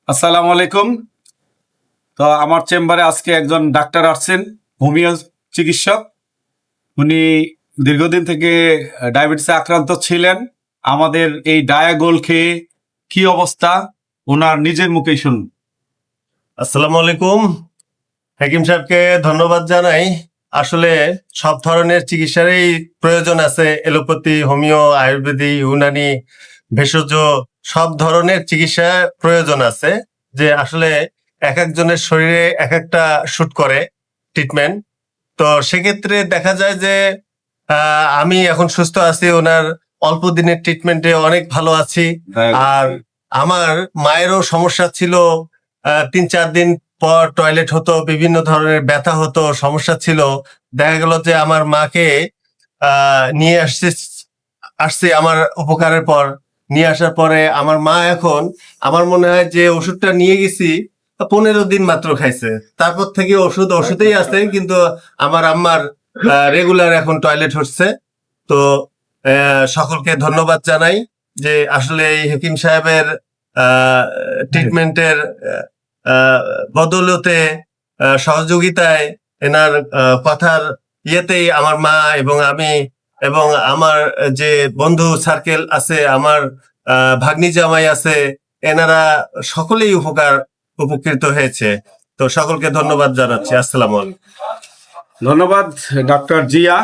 আসসালামু আলাইকুম। তো আমার চেম্বারে আজকে একজন ডাক্তার আসছেন, হোমিও চিকিৎসক। উনি দীর্ঘদিন থেকে ডায়াবেটিসে আক্রান্ত ছিলেন। আমাদের এই ডায়াগোল খেয়ে কি অবস্থা, ওনার নিজের মুখেই শুনুন। আসসালামু আলাইকুম। হাকিম সাহেবকে ধন্যবাদ জানাই। আসলে সব ধরনের চিকিৎসারই প্রয়োজন আছে, এলোপ্যাথি, হোমিও, আয়ুর্বেদিক, ইউনানি, ভেষজ সব ধরনের চিকিৎসা প্রয়োজন আছে। যে আসলে এক একজনের শরীরে এক একটা শুট করে ট্রিটমেন্ট। তো সেক্ষেত্রে দেখা যায় যে আমি এখন সুস্থ আছি, ওনার অল্প দিনের ট্রিটমেন্টে অনেক ভালো আছি। আর আমার মায়েরও সমস্যা ছিল, 3-4 দিন পর টয়লেট হতো, বিভিন্ন ধরনের ব্যথা হতো, সমস্যা ছিল। দেখা গেল যে আমার মাকে নিয়ে আসছি আমার উপকারের পর। নিয়ে আসার পরে আমার মা এখন, আমার মনে হয় যে ওষুধটা নিয়ে গেছি 15 দিন মাত্র খাইছে, তারপর থেকে ওষুধেই আছে, কিন্তু আমার আম্মার রেগুলার এখন টয়লেট হচ্ছে। তো সকলকে ধন্যবাদ জানাই যে আসলে এই হাকিম সাহেবের ট্রিটমেন্টের বদৌলতে, সহযোগিতায়, এনার কথার ইয়েতেই আমার মা এবং আমি এবং আমার যে বন্ধু সার্কেল আছে, আমার ভাগ্নি জামাই আছে, এনারা সকলেই উপকৃত হয়েছে। তো সকলকে ধন্যবাদ জানাচ্ছি। আসসালামু আলাইকুম। ধন্যবাদ ডক্টর জিয়া।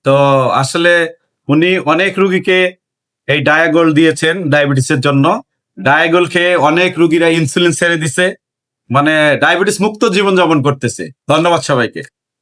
তো আসলে উনি অনেক রুগীকে এই ডায়াগোল দিয়েছেন ডায়াবেটিসের জন্য। ডায়াগোল খেয়ে অনেক রুগীরা ইনসুলিন ছেড়ে দিছে, মানে ডায়াবেটিস মুক্ত জীবনযাপন করতেছে। ধন্যবাদ সবাইকে।